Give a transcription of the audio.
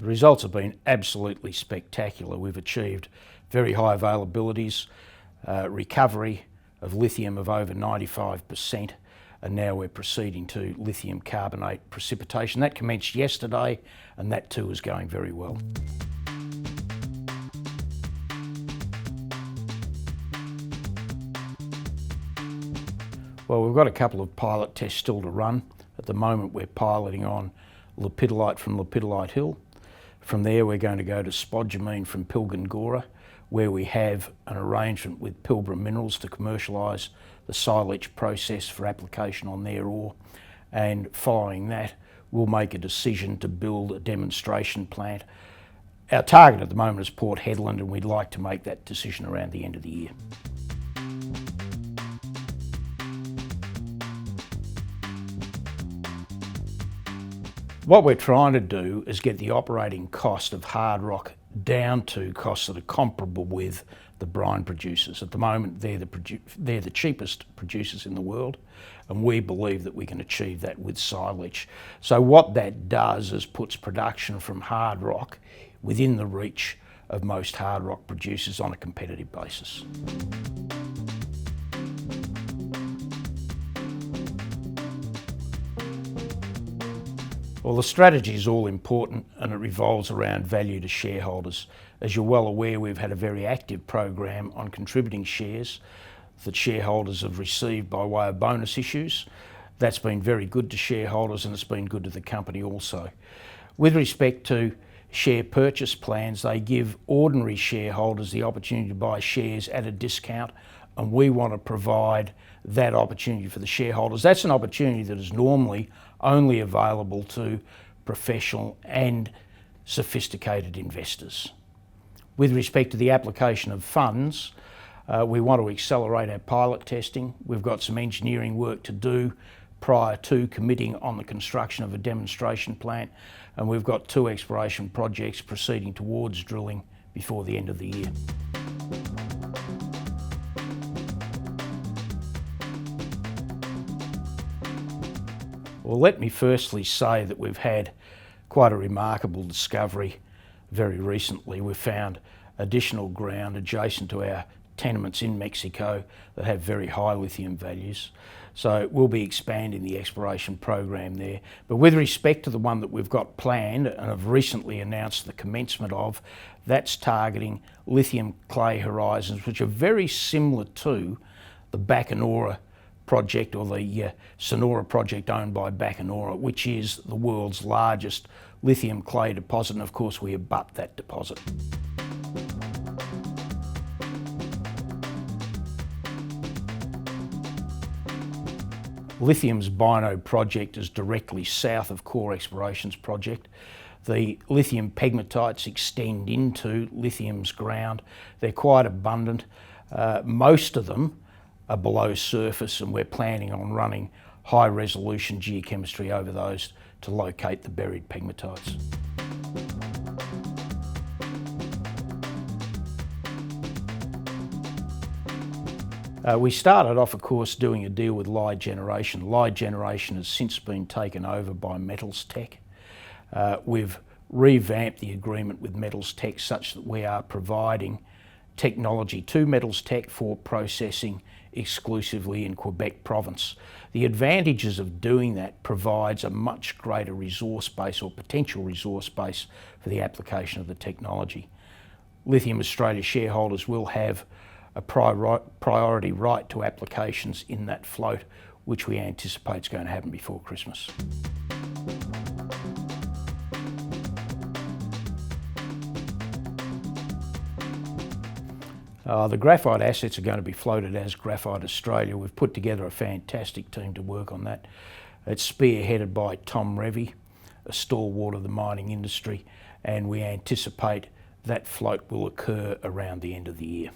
The results have been absolutely spectacular. We've achieved very high availabilities, recovery of lithium of over 95%, and now we're proceeding to lithium carbonate precipitation. That commenced yesterday, and that too is going very well. Well, we've got a couple of pilot tests still to run. At the moment we're piloting on lepidolite from Lepidolite Hill. From there we're going to go to spodumene from Pilgangora, where we have an arrangement with Pilbara Minerals to commercialise the SiLeach process for application on their ore. And following that, we'll make a decision to build a demonstration plant. Our target at the moment is Port Hedland, and we'd like to make that decision around the end of the year. What we're trying to do is get the operating cost of hard rock down to costs that are comparable with the brine producers. At the moment, they're the cheapest producers in the world, and we believe that we can achieve that with SiLeach. So what that does is puts production from hard rock within the reach of most hard rock producers on a competitive basis. Well, the strategy is all important, and it revolves around value to shareholders. As you're well aware, we've had a very active program on contributing shares that shareholders have received by way of bonus issues. That's been very good to shareholders, and it's been good to the company also. With respect to share purchase plans, they give ordinary shareholders the opportunity to buy shares at a discount, and we want to provide that opportunity for the shareholders. That's an opportunity that is normally only available to professional and sophisticated investors. With respect to the application of funds, we want to accelerate our pilot testing. We've got some engineering work to do prior to committing on the construction of a demonstration plant, and we've got 2 exploration projects proceeding towards drilling before the end of the year. Well, let me firstly say that we've had quite a remarkable discovery very recently. We've found additional ground adjacent to our tenements in Mexico that have very high lithium values. So we'll be expanding the exploration program there. But with respect to the one that we've got planned and have recently announced the commencement of, that's targeting lithium clay horizons, which are very similar to the Bacanora project, or the Sonora project owned by Bacanora, which is the world's largest lithium clay deposit, and of course we abut that deposit. Lithium's Bino project is directly south of Core Exploration's project. The lithium pegmatites extend into lithium's ground. They're quite abundant. Most of them are below surface, and we're planning on running high resolution geochemistry over those to locate the buried pegmatites. We started off, of course, doing a deal with Lead Generation. Lead Generation has since been taken over by Metalstech. We've revamped the agreement with Metalstech such that we are providing technology to Metalstech for processing exclusively in Quebec province. The advantages of doing that provides a much greater resource base, or potential resource base, for the application of the technology. Lithium Australia shareholders will have a priority right to applications in that float, which we anticipate is going to happen before Christmas. The graphite assets are going to be floated as Graphite Australia. We've put together a fantastic team to work on that. It's spearheaded by Tom Revy, a stalwart of the mining industry, and we anticipate that float will occur around the end of the year.